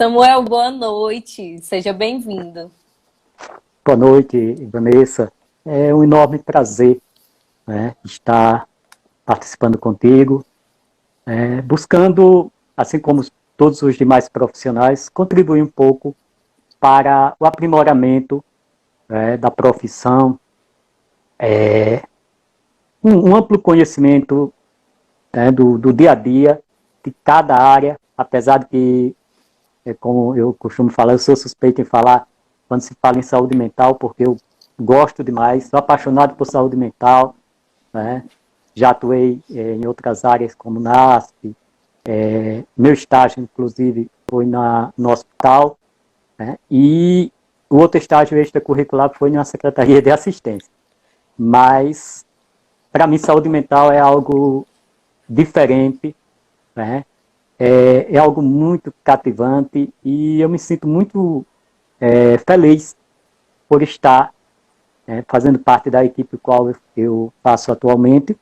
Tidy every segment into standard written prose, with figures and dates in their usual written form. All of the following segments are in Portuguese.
Samuel, boa noite. Seja bem-vindo. Boa noite, Vanessa. É um enorme prazer, né, estar participando contigo, buscando, assim como todos os demais profissionais, contribuir um pouco para o aprimoramento, da profissão, um amplo conhecimento, do dia a dia, de cada área, apesar de que, como eu costumo falar, eu sou suspeito em falar quando se fala em saúde mental, porque eu gosto demais, sou apaixonado por saúde mental, né? Já atuei em outras áreas como NASP, meu estágio, inclusive, foi no hospital, né? E o outro estágio extracurricular foi na Secretaria de Assistência. Mas, para mim, saúde mental é algo diferente, né? É algo muito cativante e eu me sinto muito feliz por estar fazendo parte da equipe qual eu faço atualmente,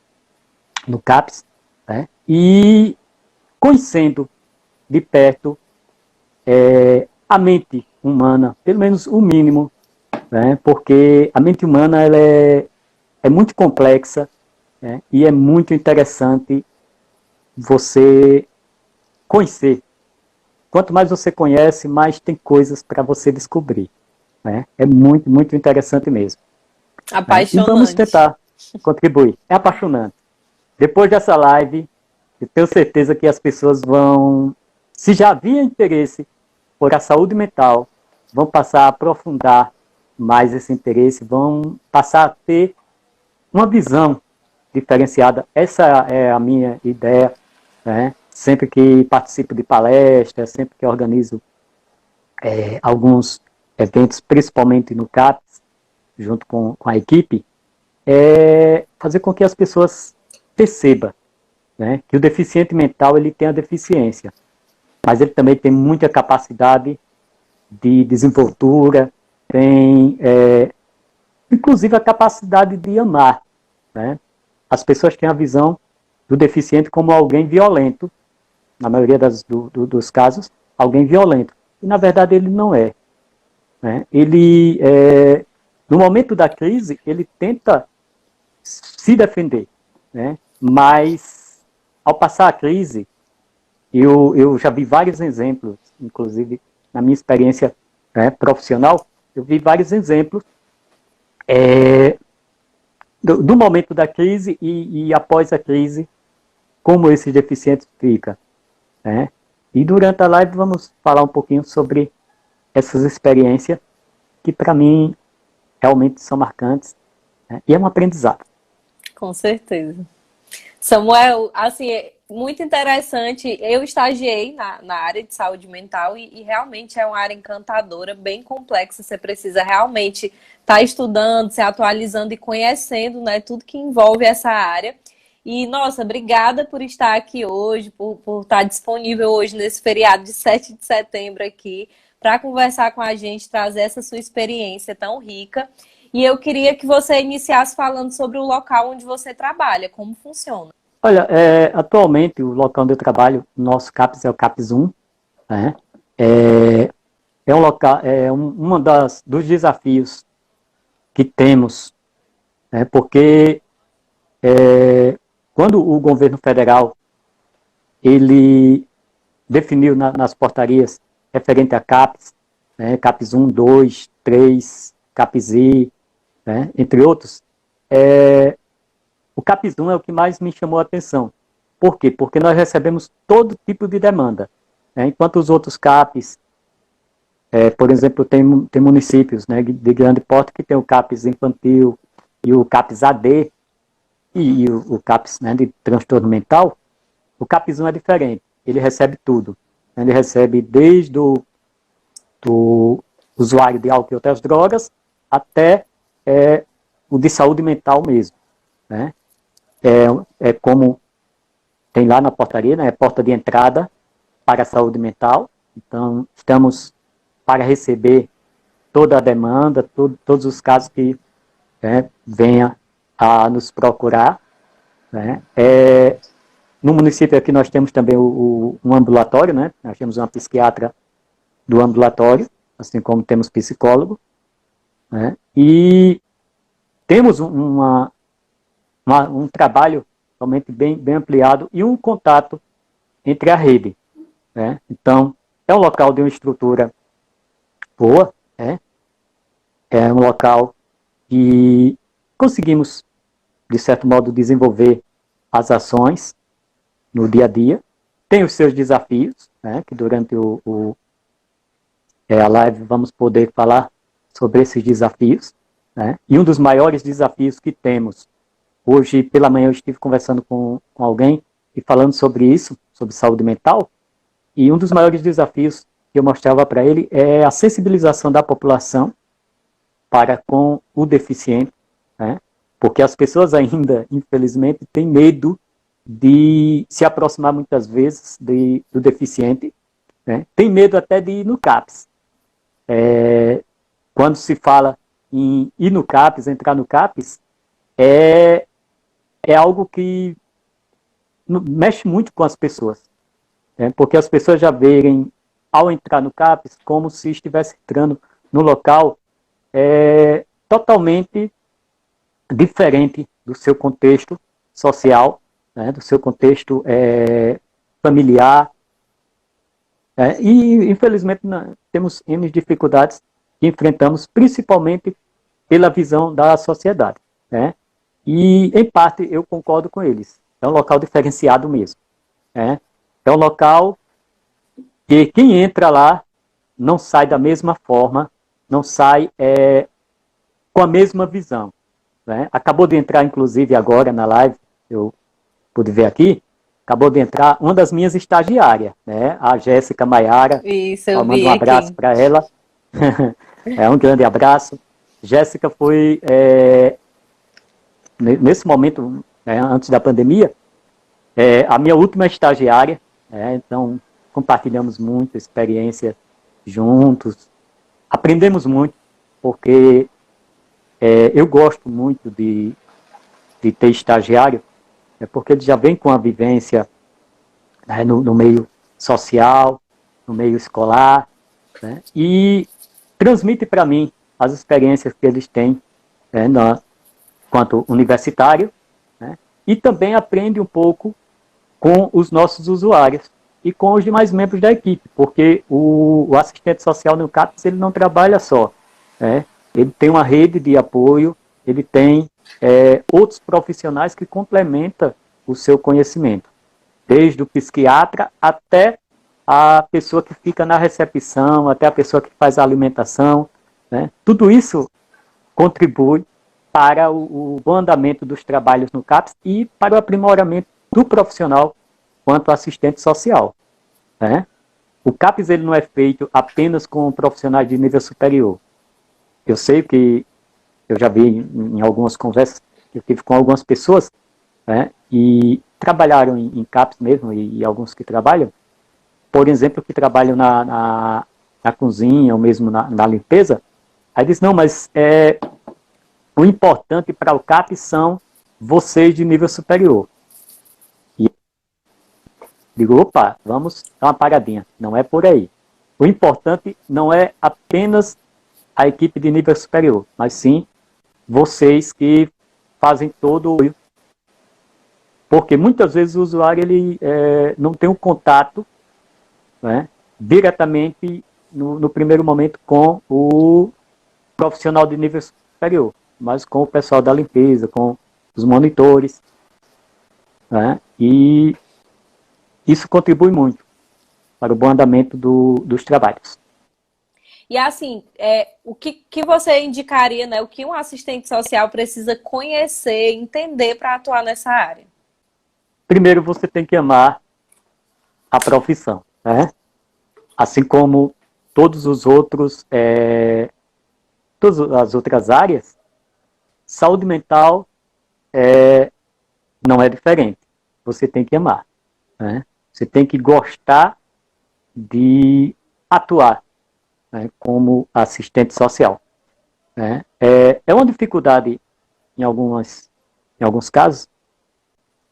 no CAPS, né? E conhecendo de perto a mente humana, pelo menos o mínimo, né? Porque a mente humana ela é muito complexa, né? E é muito interessante você conhecer. Quanto mais você conhece, mais tem coisas para você descobrir, né? É muito, muito interessante mesmo, né? E vamos Apaixonante. tentar contribuir. É apaixonante. Depois dessa live, eu tenho certeza que as pessoas vão, se já havia interesse por a saúde mental, vão passar a aprofundar mais esse interesse, vão passar a ter uma visão diferenciada. Essa é a minha ideia, né? Sempre que participo de palestras, sempre que organizo alguns eventos, principalmente no CAPES, junto com a equipe, é fazer com que as pessoas percebam, né, que o deficiente mental ele tem a deficiência, mas ele também tem muita capacidade de desenvoltura, tem inclusive a capacidade de amar, né? As pessoas têm a visão do deficiente como alguém violento, na maioria dos casos, alguém violento. E na verdade ele não é, né? Ele, no momento da crise, ele tenta se defender, né? Mas ao passar a crise, eu já vi vários exemplos, inclusive na minha experiência profissional, eu vi vários exemplos do momento da crise e após a crise, como esses deficientes ficam, né? E durante a live vamos falar um pouquinho sobre essas experiências que para mim realmente são marcantes, né? E é um aprendizado. Com certeza. Samuel, assim, é muito interessante. Eu estagiei na área de saúde mental e realmente é uma área encantadora, bem complexa. Você precisa realmente estar estudando, se atualizando e conhecendo, né, tudo que envolve essa área. E, nossa, obrigada por estar aqui hoje, por estar disponível hoje nesse feriado de 7 de setembro aqui, para conversar com a gente, trazer essa sua experiência tão rica. E eu queria que você iniciasse falando sobre o local onde você trabalha, como funciona. Olha, atualmente o local onde eu trabalho, nosso CAPS é o CAPS 1, né? É, é um local, uma dos desafios que temos, né? Porque quando o governo federal ele definiu nas portarias referente a CAPS, né? CAPS 1, 2, 3, CAPS I, né? Entre outros, o CAPS 1 é o que mais me chamou a atenção. Por quê? Porque nós recebemos todo tipo de demanda, né? Enquanto os outros CAPs, por exemplo, tem municípios, né, de grande porte que tem o CAPS infantil e o CAPS AD e o CAPS, né, de transtorno mental. O CAPS 1 é diferente, ele recebe tudo. Ele recebe desde do usuário de álcool e outras drogas até o de saúde mental mesmo, né? Como tem lá na portaria, né, porta de entrada para a saúde mental. Então, estamos para receber toda a demanda, todos os casos que venha a nos procurar, né? No município aqui nós temos também um ambulatório, né? Nós temos uma psiquiatra do ambulatório, assim como temos psicólogo, né? E temos um trabalho realmente bem ampliado e um contato entre a rede, né? Então, é um local de uma estrutura boa, né? É um local que conseguimos, de certo modo, desenvolver as ações no dia a dia. Tem os seus desafios, né? Que durante a live vamos poder falar sobre esses desafios, né? E um dos maiores desafios que temos, hoje pela manhã eu estive conversando com alguém e falando sobre isso, sobre saúde mental, e um dos maiores desafios que eu mostrava para ele é a sensibilização da população para com o deficiente, né? Porque as pessoas ainda, infelizmente, têm medo de se aproximar muitas vezes do deficiente, né? Tem medo até de ir no CAPS. Quando se fala em ir no CAPS, entrar no CAPS, é algo que mexe muito com as pessoas, né? Porque as pessoas já verem, ao entrar no CAPS, como se estivesse entrando no local totalmente diferente do seu contexto social, né? Do seu contexto familiar. E, infelizmente, temos N dificuldades que enfrentamos, principalmente pela visão da sociedade, né? E, em parte, eu concordo com eles. É um local diferenciado mesmo, né? É um local que quem entra lá não sai da mesma forma, não sai com a mesma visão, né? Acabou de entrar, inclusive, agora na live, eu pude ver aqui, acabou de entrar uma das minhas estagiárias, né? A Jéssica Maiara. Isso, Eu eu mando vi um abraço aqui. para ela. Um grande abraço. Jéssica foi, nesse momento, antes da pandemia, a minha última estagiária, então compartilhamos muita experiência juntos, aprendemos muito, porque eu gosto muito de ter estagiário, porque ele já vem com a vivência, né, no meio social, no meio escolar, né, e transmite para mim as experiências que eles têm, quanto universitário, né, e também aprende um pouco com os nossos usuários e com os demais membros da equipe, porque o assistente social no CAPS ele não trabalha só, né? Ele tem uma rede de apoio, ele tem outros profissionais que complementam o seu conhecimento, desde o psiquiatra até a pessoa que fica na recepção, até a pessoa que faz a alimentação, né? Tudo isso contribui para o bom andamento dos trabalhos no CAPS e para o aprimoramento do profissional quanto assistente social, né? O CAPS ele não é feito apenas com profissionais de nível superior. Eu sei que eu já vi em algumas conversas que eu tive com algumas pessoas, né, e trabalharam em CAPS mesmo, e alguns que trabalham, por exemplo, que trabalham na cozinha ou mesmo na limpeza, aí diz, não, mas o importante para o CAPS são vocês de nível superior. E eu digo, opa, vamos dar uma paradinha, não é por aí. O importante não é apenas a equipe de nível superior, mas sim vocês que fazem todo o... Porque muitas vezes o usuário ele, não tem um contato, né, diretamente no primeiro momento com o profissional de nível superior, mas com o pessoal da limpeza, com os monitores, né, e isso contribui muito para o bom andamento dos trabalhos. E assim, o que você indicaria, né? O que um assistente social precisa conhecer, entender para atuar nessa área? Primeiro, você tem que amar a profissão, né? Assim como todos os outros, todas as outras áreas, saúde mental não é diferente. Você tem que amar, né? Você tem que gostar de atuar, né, como assistente social, né? É uma dificuldade em alguns casos.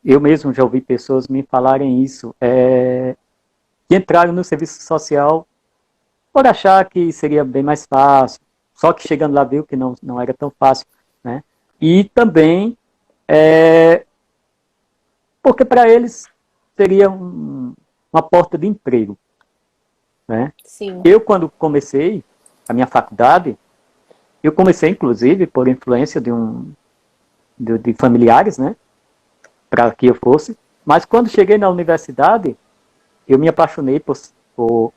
Eu mesmo já ouvi pessoas me falarem isso, que entraram no serviço social por achar que seria bem mais fácil, só que chegando lá viu que não era tão fácil, né? E também porque para eles seria uma porta de emprego, né? Sim. Eu, quando comecei a minha faculdade, eu comecei, inclusive, por influência de familiares, né? Para que eu fosse. Mas quando cheguei na universidade, eu me apaixonei por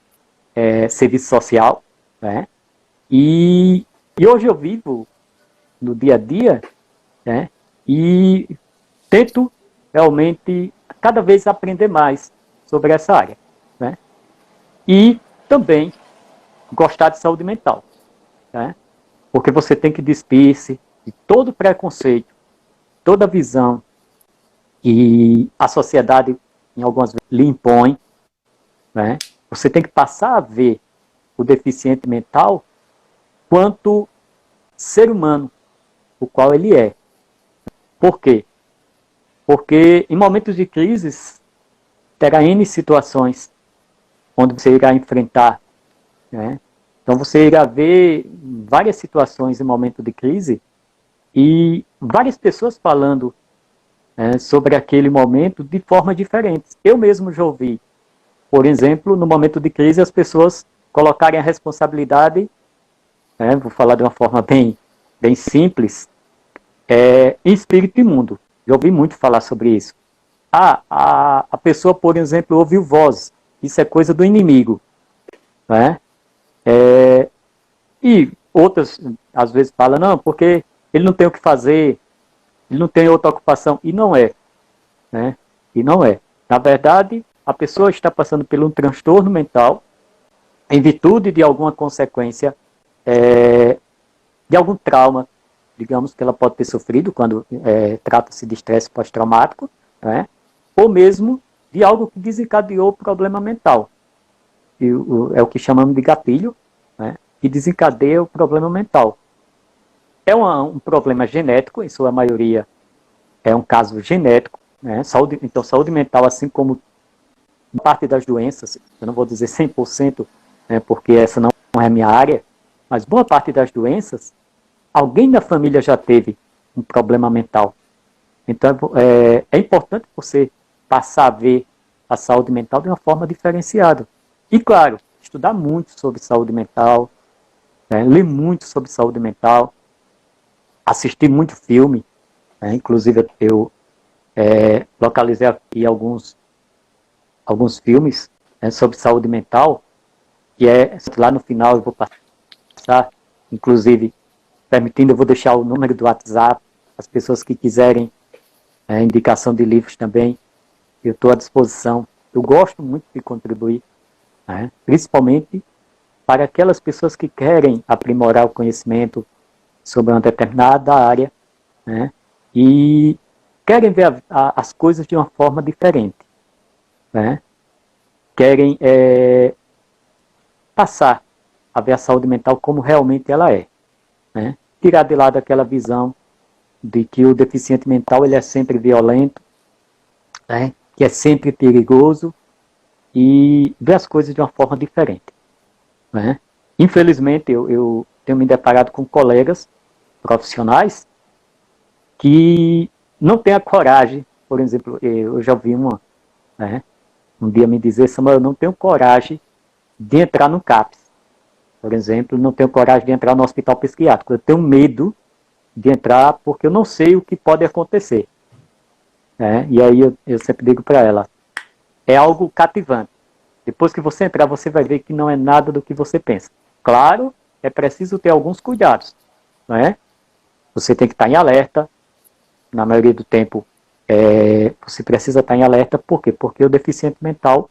serviço social, né? E hoje eu vivo no dia a dia, né? E tento realmente cada vez aprender mais sobre essa área, né? E também gostar de saúde mental, né? Porque você tem que despir-se de todo preconceito, toda visão que a sociedade, em algumas vezes, lhe impõe, né? Você tem que passar a ver o deficiente mental quanto ser humano, o qual ele é. Por quê? Porque em momentos de crise terá N situações onde você irá enfrentar, né? Então você irá ver várias situações em momento de crise e várias pessoas falando sobre aquele momento de forma diferente. Eu mesmo já ouvi, por exemplo, no momento de crise as pessoas colocarem a responsabilidade, vou falar de uma forma bem simples, em espírito imundo. Já ouvi muito falar sobre isso. A pessoa, por exemplo, ouviu voz. Isso é coisa do inimigo. Né? E outras, às vezes, falam, não, porque ele não tem o que fazer, ele não tem outra ocupação. E não é. Né? E não é. Na verdade, a pessoa está passando por um transtorno mental em virtude de alguma consequência, de algum trauma, digamos, que ela pode ter sofrido quando trata-se de estresse pós-traumático, né? Ou mesmo de algo que desencadeou o problema mental. É o que chamamos de gatilho, né? Que desencadeia o problema mental. É um problema genético, em sua maioria é um caso genético, né? Então, saúde mental, assim como parte das doenças, eu não vou dizer 100%, né, porque essa não é a minha área, mas boa parte das doenças, alguém da família já teve um problema mental. Então, é importante você passar a ver a saúde mental de uma forma diferenciada. E, claro, estudar muito sobre saúde mental, né, ler muito sobre saúde mental, assistir muito filme. Né, inclusive, eu localizei aqui alguns filmes, né, sobre saúde mental, que lá no final eu vou passar, inclusive, permitindo, eu vou deixar o número do WhatsApp, as pessoas que quiserem indicação de livros também, eu estou à disposição. Eu gosto muito de contribuir, né, principalmente para aquelas pessoas que querem aprimorar o conhecimento sobre uma determinada área, né, e querem ver as coisas de uma forma diferente, né, querem passar a ver a saúde mental como realmente ela é, né, tirar de lado aquela visão de que o deficiente mental ele é sempre violento, né, que é sempre perigoso, e ver as coisas de uma forma diferente. Né? Infelizmente, eu tenho me deparado com colegas profissionais que não têm a coragem, por exemplo, eu já ouvi né, um dia me dizer, Samuel, eu não tenho coragem de entrar no CAPS, por exemplo, não tenho coragem de entrar no hospital psiquiátrico, eu tenho medo de entrar porque eu não sei o que pode acontecer. Né? E aí eu sempre digo para ela, é algo cativante. Depois que você entrar, você vai ver que não é nada do que você pensa. Claro, é preciso ter alguns cuidados. Não é? Você tem que estar em alerta. Na maioria do tempo, você precisa estar em alerta. Por quê? Porque o deficiente mental,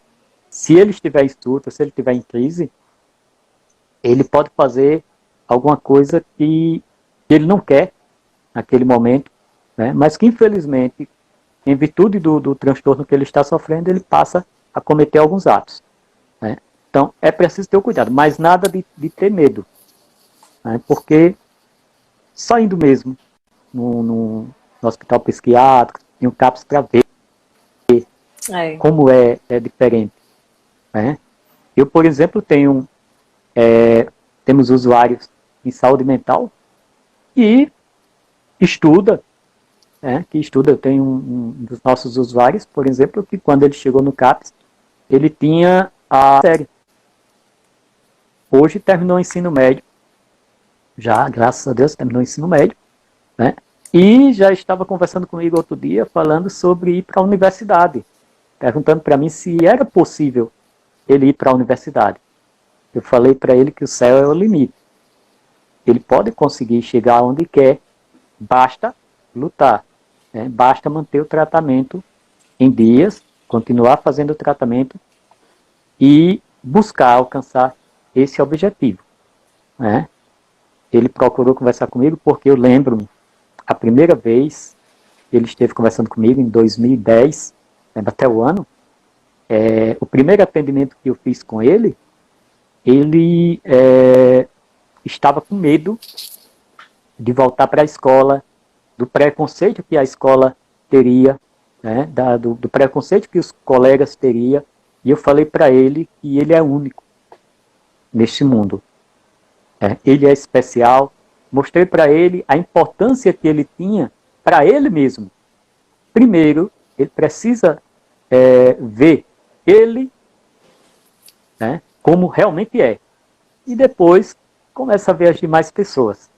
se ele estiver em surto, se ele estiver em crise, ele pode fazer alguma coisa que ele não quer naquele momento, né? Mas que, infelizmente, em virtude do transtorno que ele está sofrendo, ele passa a cometer alguns atos. Né? Então, é preciso ter o cuidado, mas nada de ter medo. Né? Porque só indo mesmo no hospital psiquiátrico, em um CAPS para ver como é diferente. Né? Eu, por exemplo, tenho temos usuários em saúde mental e estuda, que estuda. Eu tenho um dos nossos usuários, por exemplo, que quando ele chegou no CAPS, ele tinha a série. Hoje terminou o ensino médio, já, graças a Deus, terminou o ensino médio, né? E já estava conversando comigo outro dia, falando sobre ir para a universidade, perguntando para mim se era possível ele ir para a universidade. Eu falei para ele que o céu é o limite. Ele pode conseguir chegar onde quer, basta lutar, né? Basta manter o tratamento em dias, continuar fazendo o tratamento e buscar alcançar esse objetivo, né? Ele procurou conversar comigo porque eu lembro-me, a primeira vez ele esteve conversando comigo em 2010, lembro até o ano, o primeiro atendimento que eu fiz com ele, ele estava com medo de voltar para a escola, do preconceito que a escola teria, né, do preconceito que os colegas teriam, e eu falei para ele que ele é único neste mundo. Ele é especial. Mostrei para ele a importância que ele tinha para ele mesmo. Primeiro, ele precisa ver ele, né, como realmente é. E depois começa a ver as demais pessoas.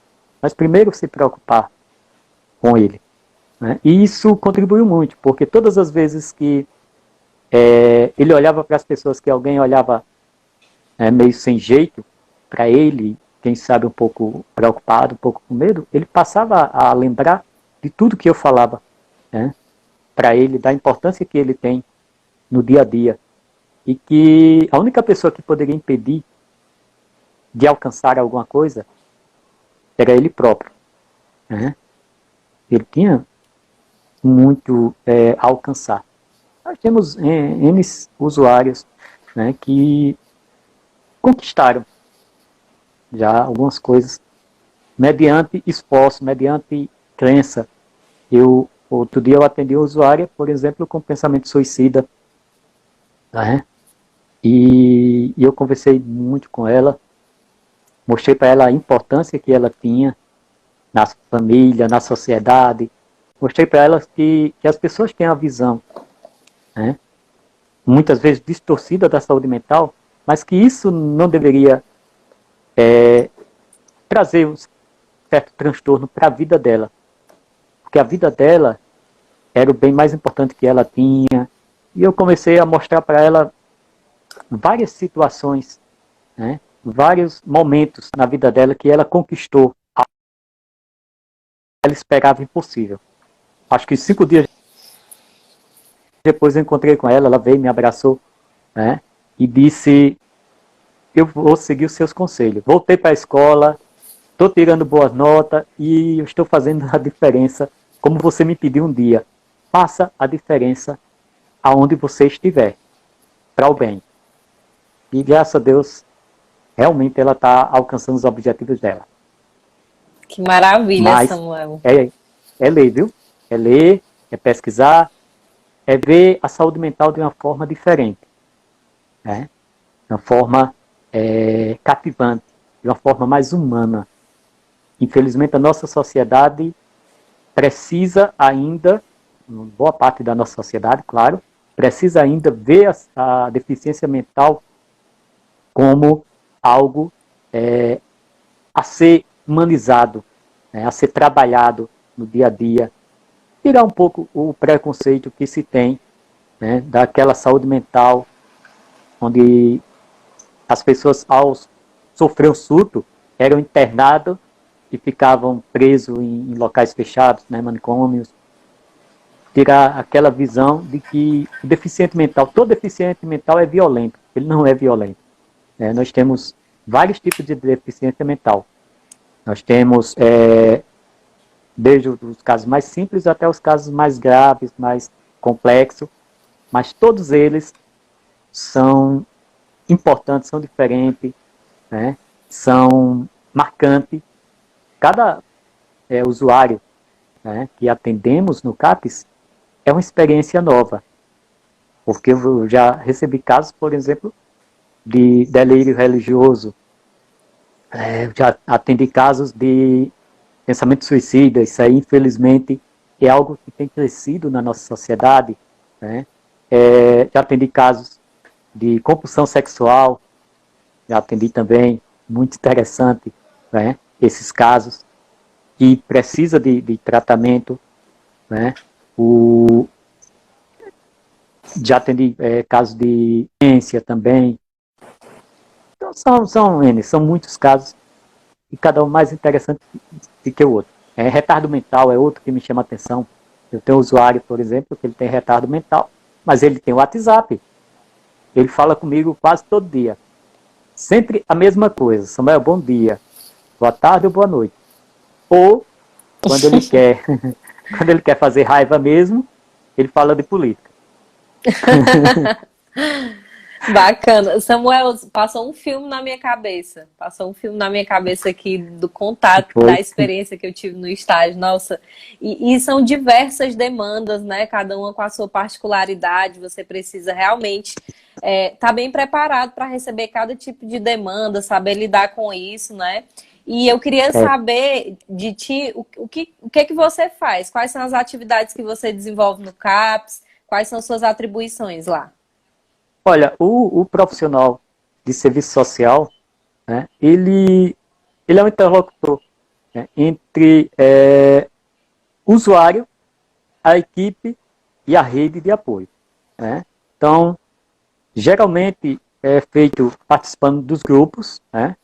Mas primeiro se preocupar com ele, né? E isso contribuiu muito, porque todas as vezes que ele olhava para as pessoas, que alguém olhava meio sem jeito para ele, quem sabe um pouco preocupado, um pouco com medo, ele passava a lembrar de tudo que eu falava, né, para ele, da importância que ele tem no dia a dia, e que a única pessoa que poderia impedir de alcançar alguma coisa era ele próprio, né? Ele tinha muito a alcançar. Nós temos N usuários, né, que conquistaram já algumas coisas mediante esforço, mediante crença. Outro dia eu atendi uma usuária, por exemplo, com pensamento suicida, né? E eu conversei muito com ela, mostrei para ela a importância que ela tinha na família, na sociedade, mostrei para ela que as pessoas têm a visão, né, muitas vezes distorcida da saúde mental, mas que isso não deveria trazer um certo transtorno para a vida dela, porque a vida dela era o bem mais importante que ela tinha. E eu comecei a mostrar para ela várias situações, né, vários momentos na vida dela que ela conquistou. Ela esperava impossível. Acho que 5 dias depois eu encontrei com ela, ela veio, me abraçou, né, e disse: eu vou seguir os seus conselhos. Voltei para a escola, estou tirando boas notas e eu estou fazendo a diferença, como você me pediu um dia. Faça a diferença aonde você estiver, para o bem. E graças a Deus, realmente ela está alcançando os objetivos dela. Que maravilha, mas Samuel. É ler, viu? É ler, é pesquisar, é ver a saúde mental de uma forma diferente, né? De uma forma cativante, de uma forma mais humana. Infelizmente, a nossa sociedade precisa ainda, boa parte da nossa sociedade, claro, precisa ainda ver a deficiência mental como algo a ser humanizado, né, a ser trabalhado no dia a dia, tirar um pouco o preconceito que se tem, né, daquela saúde mental, onde as pessoas, ao sofrer um surto, eram internadas e ficavam presos em locais fechados, né, manicômios. Tirar aquela visão de que o deficiente mental, todo deficiente mental é violento. Ele não é violento. Nós temos vários tipos de deficiência mental. Nós temos desde os casos mais simples até os casos mais graves, mais complexos, mas todos eles são importantes, são diferentes, né? São marcantes. Cada usuário, né, que atendemos no CAPS é uma experiência nova, porque eu já recebi casos, por exemplo, de delírio religioso, Já atendi casos de pensamento suicida. Isso aí, infelizmente, é algo que tem crescido na nossa sociedade, né? Já atendi casos de compulsão sexual, já atendi também, muito interessante, né? Esses casos que precisa de tratamento, né? Já atendi casos de ciência também. Então são muitos casos e cada um mais interessante do que o outro. Retardo mental é outro que me chama a atenção. Eu tenho um usuário, por exemplo, que ele tem retardo mental, mas ele tem o WhatsApp. Ele fala comigo quase todo dia. Sempre a mesma coisa. Samuel, bom dia. Boa tarde ou boa noite. Ou, quando ele quer, quando ele quer fazer raiva mesmo, ele fala de política. Bacana. Samuel, passou um filme na minha cabeça. Passou um filme na minha cabeça aqui do contato, da Foi. experiência que eu tive no estágio. Nossa, e são diversas demandas, né? Cada uma com a sua particularidade. Você precisa realmente estar bem preparado para receber cada tipo de demanda, saber lidar com isso, né? E eu queria saber de ti o que você faz? Quais são as atividades que você desenvolve no CAPS? Quais são suas atribuições lá? Olha, o profissional de serviço social, né, ele é um interlocutor, né, entre o usuário, a equipe e a rede de apoio, né? Então, geralmente é feito participando dos grupos, né,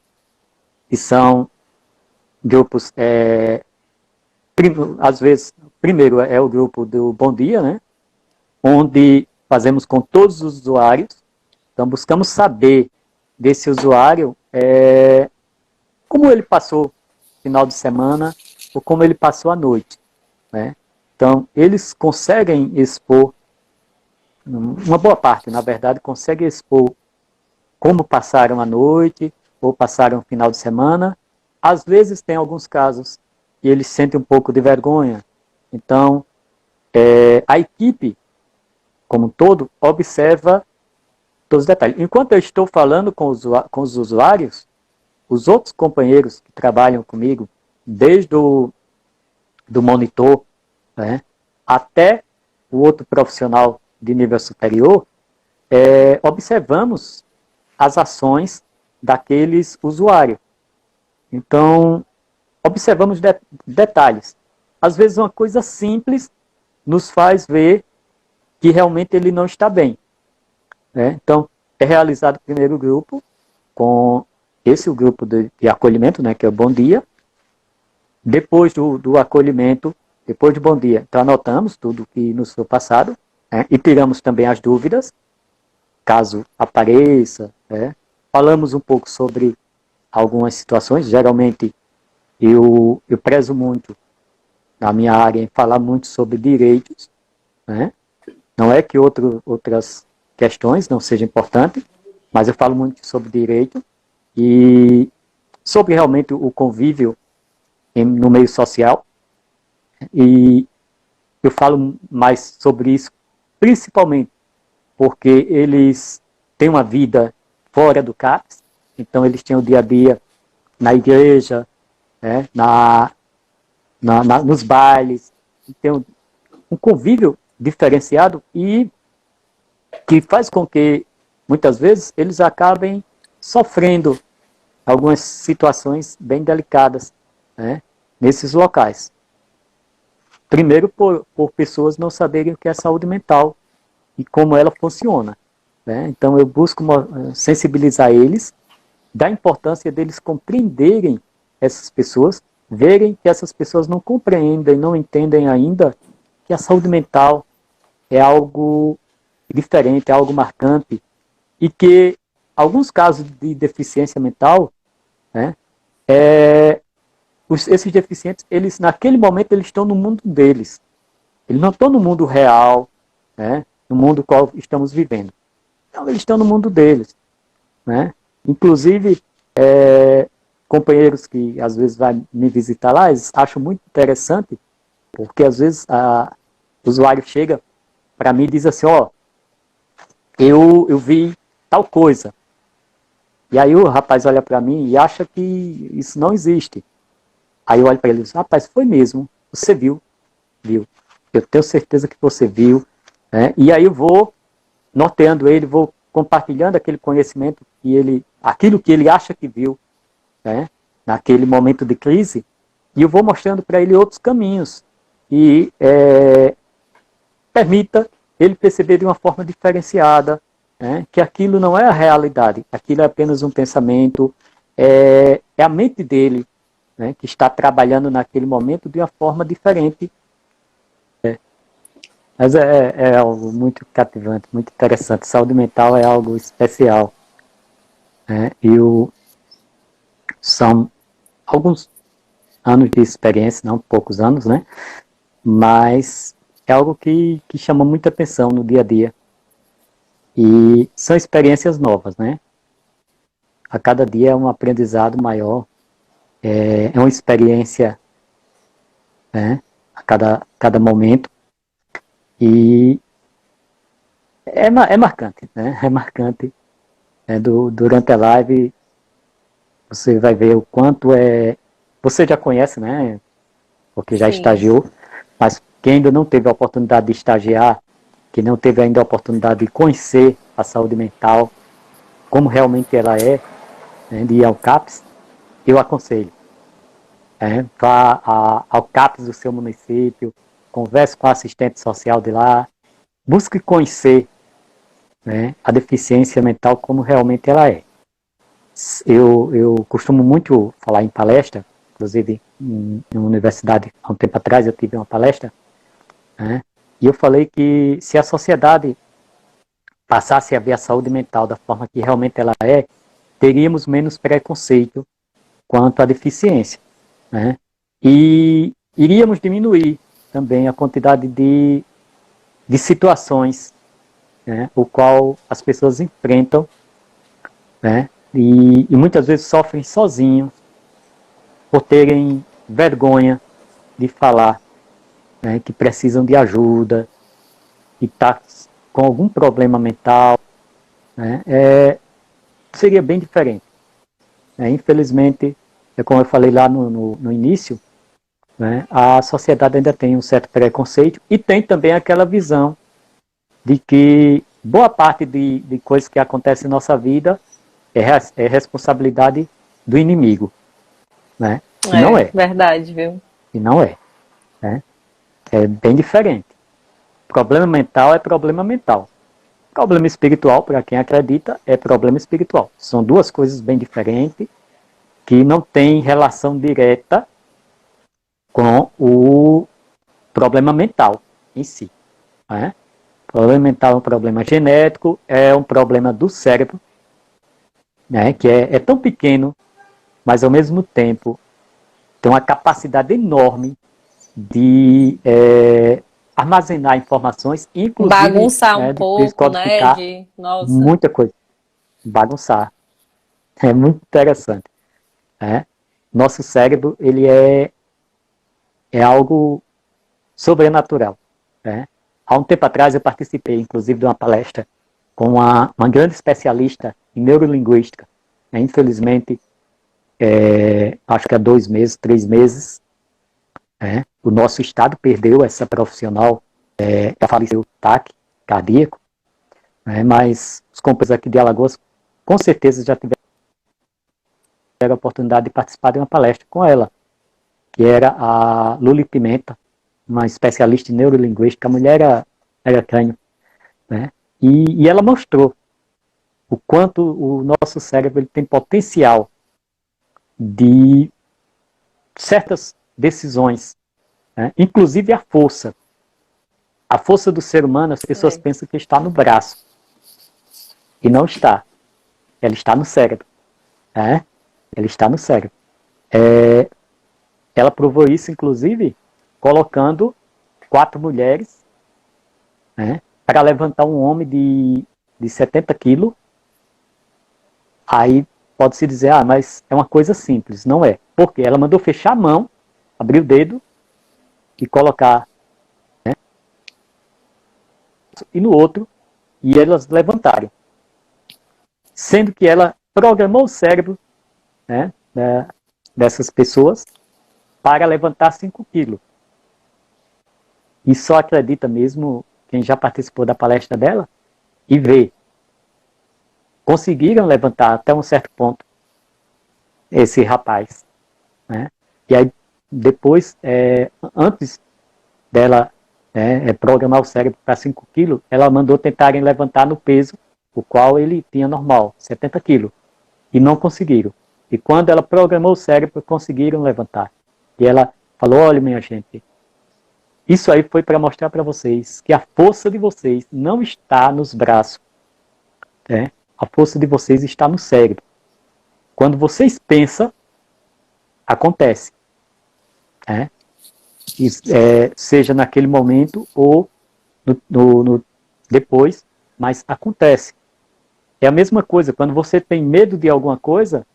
que são grupos, às vezes, primeiro é o grupo do Bom Dia, né, onde fazemos com todos os usuários. Então, buscamos saber desse usuário como ele passou o final de semana ou como ele passou a noite, né? Então, eles conseguem expor, uma boa parte, na verdade, consegue expor como passaram a noite ou passaram o final de semana. Às vezes, tem alguns casos que eles sentem um pouco de vergonha. Então, a equipe, como um todo, observa todos os detalhes. Enquanto eu estou falando com os usuários, os outros companheiros que trabalham comigo, desde do monitor, né, até o outro profissional de nível superior, observamos as ações daqueles usuários. Então, observamos detalhes. Às vezes, uma coisa simples nos faz ver que realmente ele não está bem. Então, é realizado o primeiro grupo, com o grupo de acolhimento, né, que é o Bom Dia. Depois do acolhimento, depois do Bom Dia, então anotamos tudo que nos foi passado, né, e tiramos também as dúvidas, caso apareça. Né. Falamos um pouco sobre algumas situações. Geralmente, eu prezo muito, na minha área, em falar muito sobre direitos. Né. Não é que outras questões não sejam importantes, mas eu falo muito sobre direito e sobre realmente o convívio no meio social. E eu falo mais sobre isso, principalmente porque eles têm uma vida fora do CAPS, então eles têm o dia a dia na igreja, né, nos bailes, tem um convívio diferenciado e que faz com que, muitas vezes, eles acabem sofrendo algumas situações bem delicadas, né, nesses locais. Primeiro, por pessoas não saberem o que é saúde mental e como ela funciona. Né? Então, eu busco sensibilizar eles da importância deles compreenderem essas pessoas, verem que essas pessoas não compreendem, não entendem ainda que a saúde mental é algo diferente, é algo marcante, e que alguns casos de deficiência mental, né, esses deficientes, eles naquele momento eles estão no mundo deles, eles não estão no mundo real, né, no mundo qual estamos vivendo. Então eles estão no mundo deles, né? Inclusive companheiros que às vezes vai me visitar lá, eles acham muito interessante, porque às vezes o usuário chega para mim e diz assim, eu vi tal coisa. E aí o rapaz olha para mim e acha que isso não existe. Aí eu olho para ele e digo, rapaz, foi mesmo, você viu, viu. Eu tenho certeza que você viu. Né? E aí eu vou norteando ele, vou compartilhando aquele conhecimento, aquilo que ele acha que viu, né? Naquele momento de crise, e eu vou mostrando para ele outros caminhos. E permita ele perceber de uma forma diferenciada, né, que aquilo não é a realidade, aquilo é apenas um pensamento, é a mente dele, né, que está trabalhando naquele momento de uma forma diferente. Mas é algo muito cativante, muito interessante. Saúde mental é algo especial. Né, são alguns anos de experiência, não poucos anos, né? Mas é algo que chama muita atenção no dia a dia. E são experiências novas, né? A cada dia é um aprendizado maior, é uma experiência, né? A cada momento. E é marcante, né? É marcante. Durante a live, você vai ver o quanto Você já conhece, né? Porque já Sim. estagiou, mas quem ainda não teve a oportunidade de estagiar, que não teve ainda a oportunidade de conhecer a saúde mental, como realmente ela é, né, de ir ao CAPS, eu aconselho. Vá ao CAPS do seu município, converse com o assistente social de lá, busque conhecer, né, a deficiência mental como realmente ela é. Eu costumo muito falar em palestra, inclusive em uma universidade, há um tempo atrás eu tive uma palestra, né, e eu falei que se a sociedade passasse a ver a saúde mental da forma que realmente ela é, teríamos menos preconceito quanto à deficiência. Né? E iríamos diminuir também a quantidade de situações, né, o qual as pessoas enfrentam, né, e muitas vezes sofrem sozinhos por terem vergonha de falar, né, que precisam de ajuda, que está com algum problema mental, né, seria bem diferente. Infelizmente, como eu falei lá no início, né, a sociedade ainda tem um certo preconceito e tem também aquela visão de que boa parte de coisas que acontecem em nossa vida é responsabilidade do inimigo. Né? E não é. Verdade, viu? E não é. Né? É bem diferente. Problema mental é problema mental. Problema espiritual, para quem acredita, é problema espiritual. São duas coisas bem diferentes que não têm relação direta com o problema mental em si. Né? O problema mental é um problema genético, é um problema do cérebro, né? Que é tão pequeno, mas ao mesmo tempo tem uma capacidade enorme de armazenar informações, inclusive, Bagunçar um né, de pouco, né? descodificar Nossa. muita coisa, bagunçar. É muito interessante. Né? Nosso cérebro, ele é algo sobrenatural. Né? Há um tempo atrás eu participei, inclusive, de uma palestra com uma grande especialista em neurolinguística. Né? Infelizmente, acho que há 2 meses, 3 meses, o nosso estado perdeu essa profissional, já faleceu ataque cardíaco, mas os companheiros aqui de Alagoas com certeza já tiveram a oportunidade de participar de uma palestra com ela, que era a Luli Pimenta, uma especialista em neurolinguística. A mulher era crânio, né? E ela mostrou o quanto o nosso cérebro ele tem potencial de certas decisões, né? Inclusive a força. A força do ser humano, as pessoas pensam que está no braço. E não está. Ela está no cérebro. Ela está no cérebro. Ela provou isso, inclusive, colocando 4 mulheres, né, para levantar um homem de 70 quilos. Aí pode-se dizer, mas é uma coisa simples. Não é. Porque ela mandou fechar a mão, abrir o dedo e colocar, né, e no outro, e elas levantarem. Sendo que ela programou o cérebro, né, dessas pessoas para levantar 5 quilos. E só acredita mesmo quem já participou da palestra dela e vê. Conseguiram levantar até um certo ponto esse rapaz, né? E aí depois, antes dela programar o cérebro para 5 quilos, ela mandou tentarem levantar no peso, o qual ele tinha normal, 70 quilos, e não conseguiram. E quando ela programou o cérebro, conseguiram levantar. E ela falou, olha minha gente, isso aí foi para mostrar para vocês que a força de vocês não está nos braços, né? A força de vocês está no cérebro. Quando vocês pensam, acontece. Né? Seja naquele momento ou depois, mas acontece. É a mesma coisa, quando você tem medo de alguma coisa,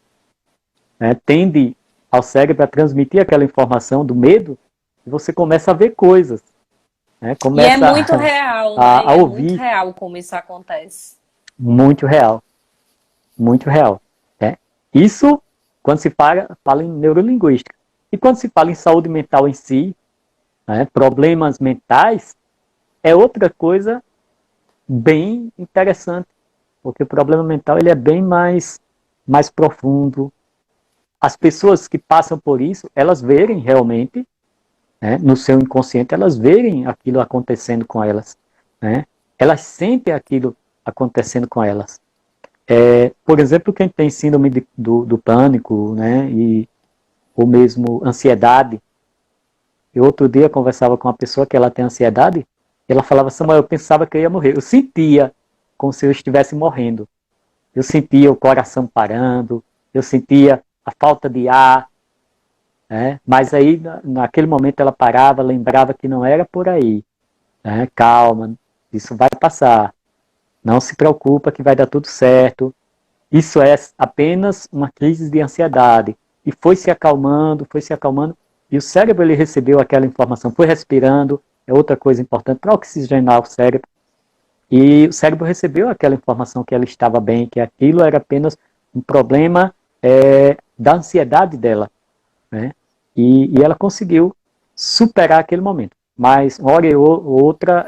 né, tende ao cérebro a transmitir aquela informação do medo, e você começa a ver coisas. Né, E é começa muito real, né? a É ouvir. muito real como isso acontece. Muito real. Muito real. Né? Isso quando se fala em neurolinguística. E quando se fala em saúde mental em si, né, problemas mentais, é outra coisa bem interessante, porque o problema mental ele é bem mais profundo. As pessoas que passam por isso, elas verem realmente, né, no seu inconsciente, elas verem aquilo acontecendo com elas. Né? Elas sentem aquilo acontecendo com elas. Por exemplo, quem tem síndrome do pânico, né, ou mesmo ansiedade. Eu outro dia conversava com uma pessoa que ela tem ansiedade, e ela falava, Samuel, eu pensava que eu ia morrer. Eu sentia como se eu estivesse morrendo. Eu sentia o coração parando, eu sentia a falta de ar, né? Mas aí, naquele momento, ela parava, lembrava que não era por aí. Né? Calma, isso vai passar. Não se preocupa que vai dar tudo certo. Isso é apenas uma crise de ansiedade. E foi se acalmando, e o cérebro ele recebeu aquela informação, foi respirando, é outra coisa importante para oxigenar o cérebro. E o cérebro recebeu aquela informação que ela estava bem, que aquilo era apenas um problema da ansiedade dela. Né? E ela conseguiu superar aquele momento. Mas, uma hora ou outra,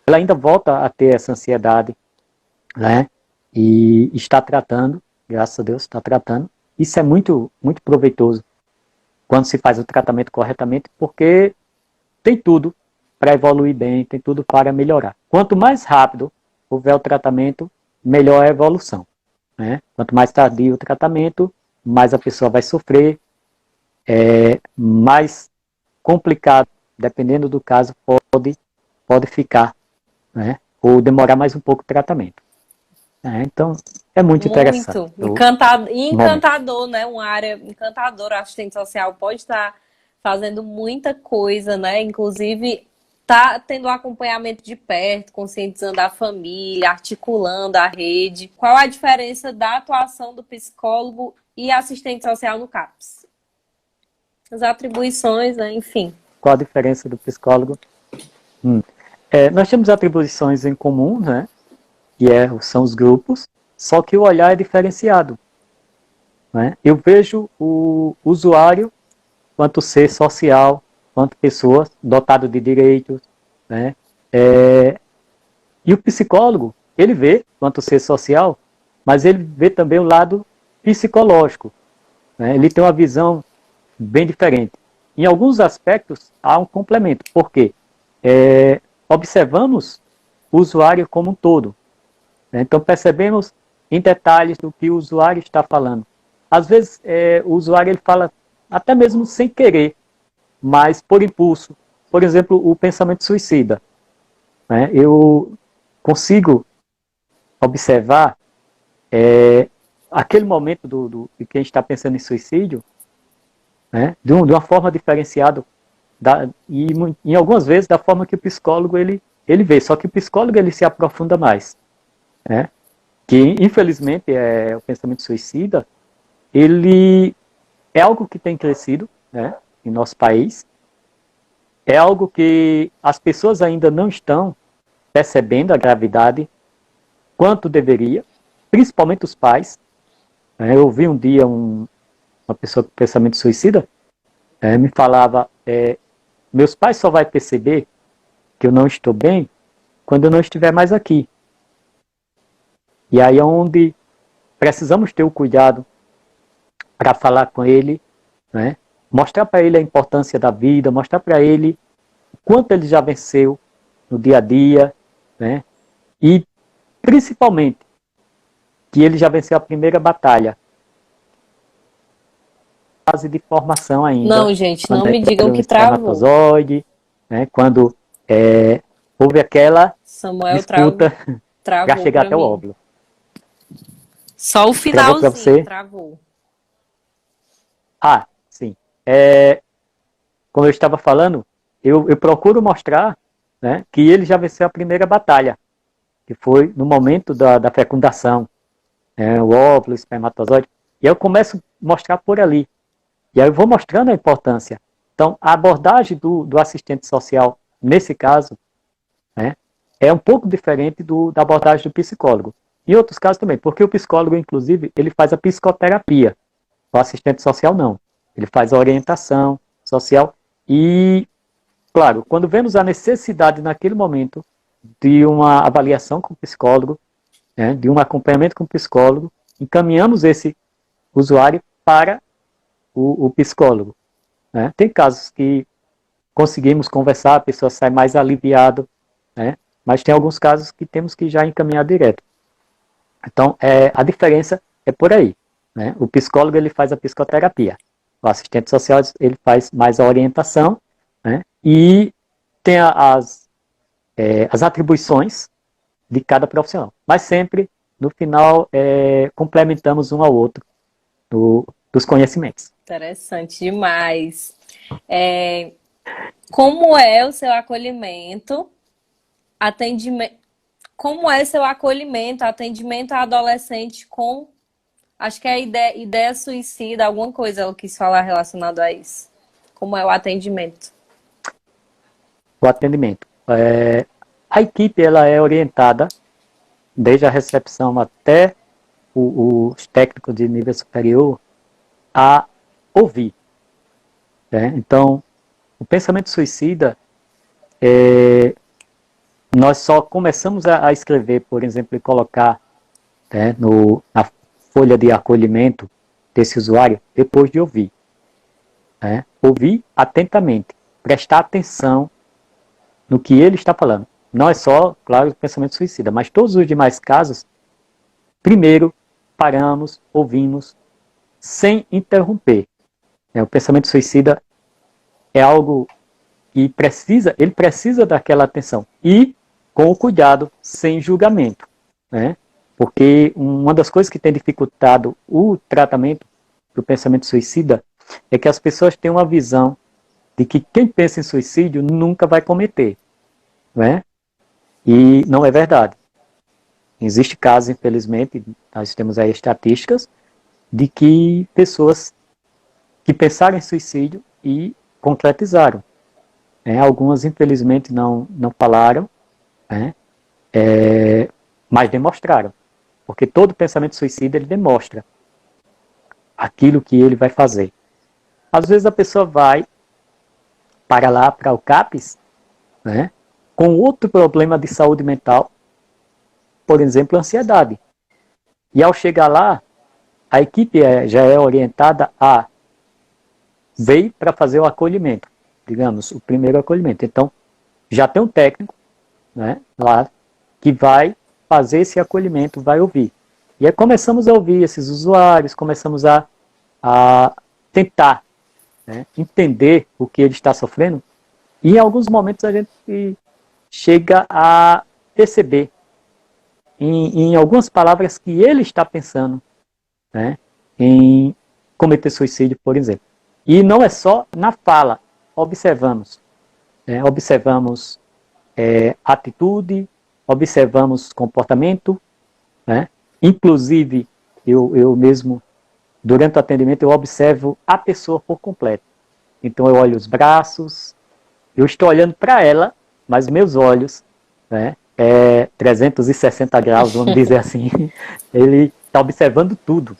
ela ainda volta a ter essa ansiedade, né? E está tratando, graças a Deus, está tratando. Isso é muito, muito proveitoso quando se faz o tratamento corretamente, porque tem tudo para evoluir bem, tem tudo para melhorar. Quanto mais rápido houver o tratamento, melhor é a evolução. Né? Quanto mais tardio o tratamento, mais a pessoa vai sofrer, mais complicado, dependendo do caso, pode ficar, né? Ou demorar mais um pouco o tratamento. Então, é muito interessante. Muito. Encantador, né? Uma área encantadora. A assistente social pode estar fazendo muita coisa, né? Inclusive, tá tendo um acompanhamento de perto, conscientizando a família, articulando a rede. Qual a diferença da atuação do psicólogo e assistente social no CAPS? As atribuições, né? Enfim. Qual a diferença do psicólogo? Nós temos atribuições em comum, né? Que são os grupos, só que o olhar é diferenciado. Né? Eu vejo o usuário quanto ser social, quanto pessoa dotado de direitos. Né? E o psicólogo, ele vê quanto ser social, mas ele vê também o lado psicológico. Né? Ele tem uma visão bem diferente. Em alguns aspectos, há um complemento. Por quê? Observamos o usuário como um todo. Então, percebemos em detalhes do que o usuário está falando. Às vezes, o usuário ele fala até mesmo sem querer, mas por impulso. Por exemplo, o pensamento suicida. Né? Eu consigo observar aquele momento de quem está pensando em suicídio, né? de uma forma diferenciada, e em algumas vezes da forma que o psicólogo ele vê. Só que o psicólogo ele se aprofunda mais. Né? Que infelizmente o pensamento suicida, ele é algo que tem crescido, né, em nosso país, é algo que as pessoas ainda não estão percebendo a gravidade quanto deveria, principalmente os pais. Eu ouvi um dia uma pessoa com pensamento suicida, me falava, meus pais só vão perceber que eu não estou bem quando eu não estiver mais aqui. E aí é onde precisamos ter o cuidado para falar com ele, né? Mostrar para ele a importância da vida, mostrar para ele o quanto ele já venceu no dia a dia, né? E principalmente que ele já venceu a primeira batalha. Fase de formação ainda. Não, gente, não me digam que travou. Espermatozoide, né? Quando houve aquela Samuel disputa travou para chegar até mim. o óvulo. Só o finalzinho travou. Ah, sim. Como eu estava falando, eu procuro mostrar, né, que ele já venceu a primeira batalha, que foi no momento da fecundação, o óvulo, o espermatozoide, e eu começo a mostrar por ali. E aí eu vou mostrando a importância. Então, a abordagem do assistente social, nesse caso, né, é um pouco diferente da abordagem do psicólogo. Em outros casos também, porque o psicólogo, inclusive, ele faz a psicoterapia. O assistente social não. Ele faz a orientação social e, claro, quando vemos a necessidade naquele momento de uma avaliação com o psicólogo, né, de um acompanhamento com o psicólogo, encaminhamos esse usuário para o psicólogo. Né? Tem casos que conseguimos conversar, a pessoa sai mais aliviada, né? Mas tem alguns casos que temos que já encaminhar direto. Então, a diferença é por aí. Né? O psicólogo ele faz a psicoterapia. O assistente social ele faz mais a orientação, né? E tem as atribuições de cada profissional. Mas sempre, no final, complementamos um ao outro dos conhecimentos. Interessante demais. Como é o seu acolhimento, atendimento? Como é seu acolhimento, atendimento a adolescente com... Acho que é ideia suicida, alguma coisa ela quis falar relacionado a isso. Como é o atendimento? O atendimento. A equipe ela é orientada, desde a recepção até os técnicos de nível superior, a ouvir. Né? Então, o pensamento suicida, nós só começamos a escrever, por exemplo, e colocar, né, na folha de acolhimento desse usuário, depois de ouvir. Né? Ouvir atentamente, prestar atenção no que ele está falando. Não é só, claro, o pensamento suicida, mas todos os demais casos, primeiro, paramos, ouvimos, sem interromper. O pensamento suicida é algo que ele precisa daquela atenção. E com o cuidado, sem julgamento. Né? Porque uma das coisas que tem dificultado o tratamento do pensamento suicida é que as pessoas têm uma visão de que quem pensa em suicídio nunca vai cometer. Né? E não é verdade. Existe casos, infelizmente, nós temos aí estatísticas, de que pessoas que pensaram em suicídio e concretizaram. Algumas, infelizmente, não falaram, né? Mas demonstraram. Porque todo pensamento suicida, ele demonstra aquilo que ele vai fazer. Às vezes a pessoa vai para o CAPS, né, com outro problema de saúde mental, por exemplo, ansiedade. E ao chegar lá, a equipe já é orientada a veio para fazer o acolhimento, digamos, o primeiro acolhimento. Então, já tem um técnico, né, lá que vai fazer esse acolhimento, vai ouvir. E aí começamos a ouvir esses usuários, começamos a tentar, né, entender o que ele está sofrendo, e em alguns momentos a gente chega a perceber em algumas palavras que ele está pensando, né, em cometer suicídio, por exemplo. E não é só na fala, observamos atitude, observamos comportamento, né? Inclusive, eu mesmo, durante o atendimento, eu observo a pessoa por completo. Então, eu olho os braços, eu estou olhando para ela, mas meus olhos, né, 360 graus, vamos dizer assim. Ele está observando tudo.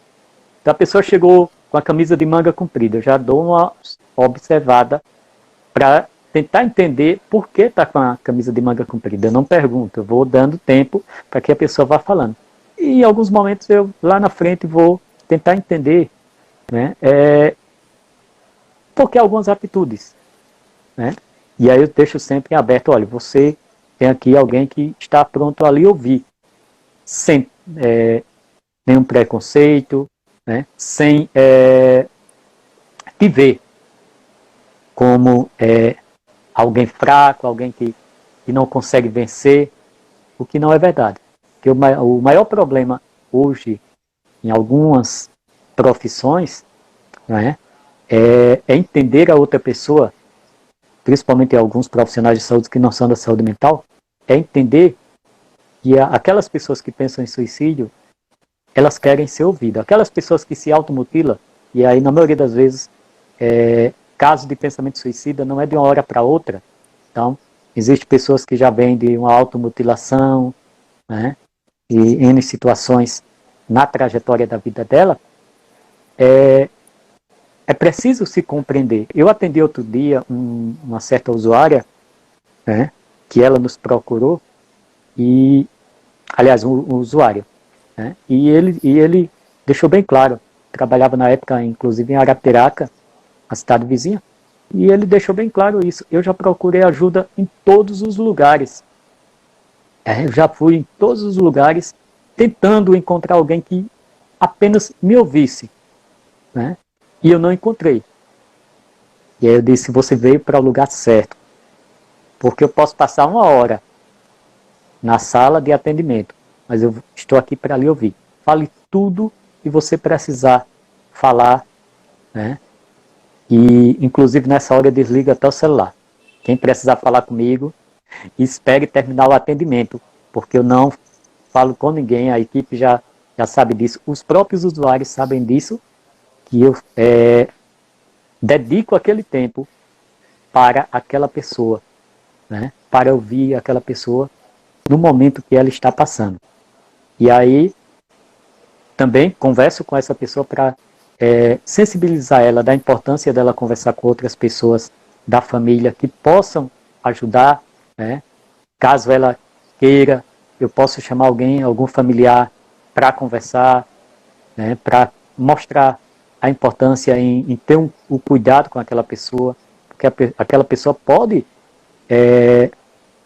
Então a pessoa chegou com a camisa de manga comprida, eu já dou uma observada para tentar entender por que está com a camisa de manga comprida. Eu não pergunto, eu vou dando tempo para que a pessoa vá falando. E em alguns momentos eu, lá na frente, vou tentar entender, né, por que algumas atitudes. Né? E aí eu deixo sempre aberto, olha, você tem aqui alguém que está pronto ali ouvir, sem nenhum preconceito, né, sem te ver como alguém fraco, alguém que não consegue vencer, o que não é verdade. Porque o maior problema hoje, em algumas profissões, né, é entender a outra pessoa, principalmente alguns profissionais de saúde que não são da saúde mental, é entender que aquelas pessoas que pensam em suicídio, elas querem ser ouvidas. Aquelas pessoas que se automutilam, e aí na maioria das vezes, caso de pensamento suicida não é de uma hora para outra. Então, existem pessoas que já vêm de uma automutilação, né, e em situações na trajetória da vida dela, é preciso se compreender. Eu atendi outro dia uma certa usuária, né, que ela nos procurou, e, aliás, um usuário, né, e ele deixou bem claro, trabalhava na época, inclusive, em Arapiraca, a cidade vizinha, e ele deixou bem claro isso. Eu já procurei ajuda em todos os lugares. Eu já fui em todos os lugares tentando encontrar alguém que apenas me ouvisse, né? E eu não encontrei. E aí eu disse, você veio para o lugar certo. Porque eu posso passar 1 hora na sala de atendimento, mas eu estou aqui para lhe ouvir. Fale tudo que você precisar falar, né? E, inclusive, nessa hora eu desligo até o celular. Quem precisar falar comigo, espere terminar o atendimento, porque eu não falo com ninguém, a equipe já sabe disso. Os próprios usuários sabem disso, que eu dedico aquele tempo para aquela pessoa, né? Para ouvir aquela pessoa no momento que ela está passando. E aí, também converso com essa pessoa para sensibilizar ela da importância dela conversar com outras pessoas da família que possam ajudar, né? Caso ela queira, eu posso chamar algum familiar para conversar, né? Para mostrar a importância em ter o cuidado com aquela pessoa, porque aquela pessoa pode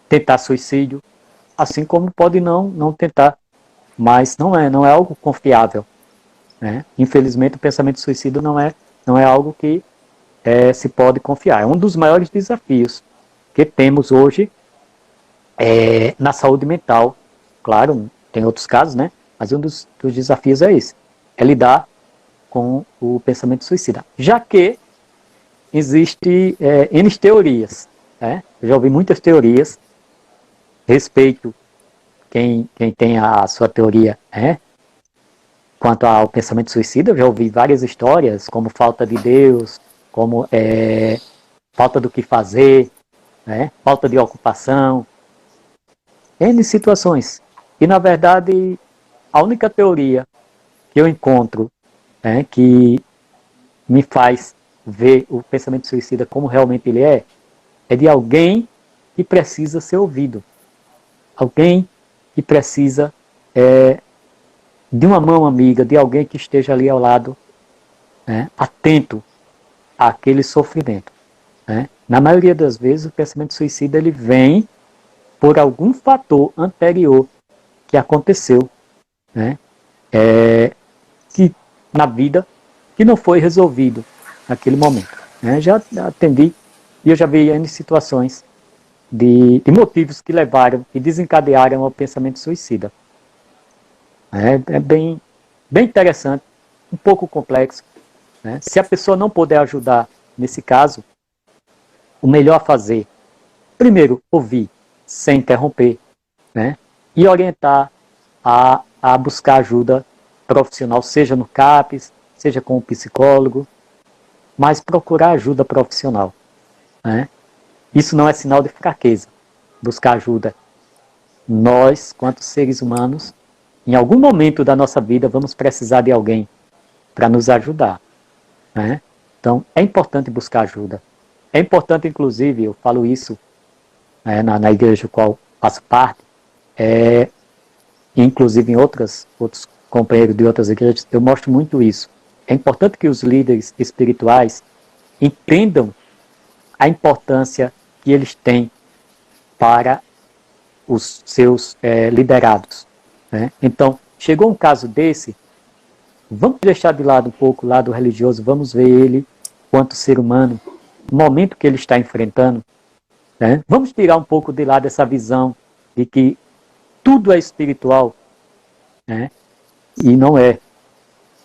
tentar suicídio, assim como pode não tentar, mas não é algo confiável. Né? Infelizmente, o pensamento suicida não é algo que se pode confiar. É um dos maiores desafios que temos hoje na saúde mental. Claro, tem outros casos, né? Mas um dos desafios é esse. É lidar com o pensamento suicida. Já que existe N teorias. Né? Eu já ouvi muitas teorias. Respeito quem tem a sua teoria, quanto ao pensamento suicida. Eu já ouvi várias histórias, como falta de Deus, como falta do que fazer, né? Falta de ocupação, N situações. E, na verdade, a única teoria que eu encontro que me faz ver o pensamento suicida como realmente ele é de alguém que precisa ser ouvido. Alguém que precisa de uma mão amiga, de alguém que esteja ali ao lado, né, atento àquele sofrimento. Né? Na maioria das vezes, o pensamento suicida ele vem por algum fator anterior que aconteceu, né, que, na vida, que não foi resolvido naquele momento. Né? Já atendi e eu já vi N situações de motivos que levaram e desencadearam ao pensamento suicida. É bem interessante, um pouco complexo. Né? Se a pessoa não puder ajudar nesse caso, o melhor a fazer, primeiro, ouvir, sem interromper, né? E orientar a buscar ajuda profissional, seja no CAPS, seja com um psicólogo, mas procurar ajuda profissional. Né? Isso não é sinal de fraqueza, buscar ajuda. nós, quanto seres humanos, em algum momento da nossa vida, vamos precisar de alguém para nos ajudar, né? Então, é importante buscar ajuda. É importante, inclusive, eu falo isso na igreja qual faço parte, inclusive em outros companheiros de outras igrejas, eu mostro muito isso. É importante que os líderes espirituais entendam a importância que eles têm para os seus liderados, né? Então, chegou um caso desse, vamos deixar de lado um pouco o lado religioso, vamos ver ele quanto ser humano, no momento que ele está enfrentando, né? Vamos tirar um pouco de lado essa visão de que tudo é espiritual, né? E não é.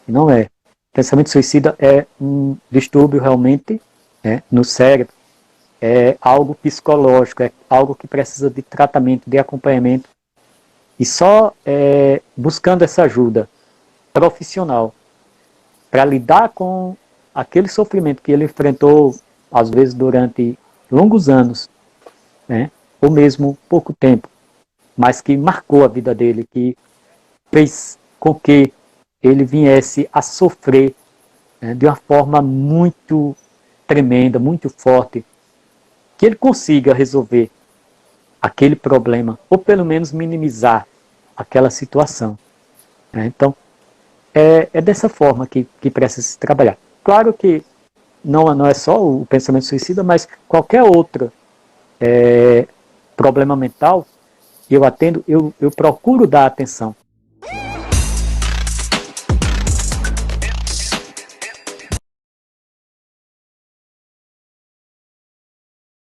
Não é. Pensamento suicida é um distúrbio realmente, né, no cérebro, é algo psicológico, é algo que precisa de tratamento, de acompanhamento, e só buscando essa ajuda profissional para lidar com aquele sofrimento que ele enfrentou, às vezes durante longos anos, né, ou mesmo pouco tempo, mas que marcou a vida dele, que fez com que ele viesse a sofrer, né, de uma forma muito tremenda, muito forte, que ele consiga resolver aquele problema, ou pelo menos minimizar aquela situação, né? Então, é dessa forma que precisa se trabalhar. Claro que não é só o pensamento suicida, mas qualquer outro problema mental, eu atendo, eu procuro dar atenção.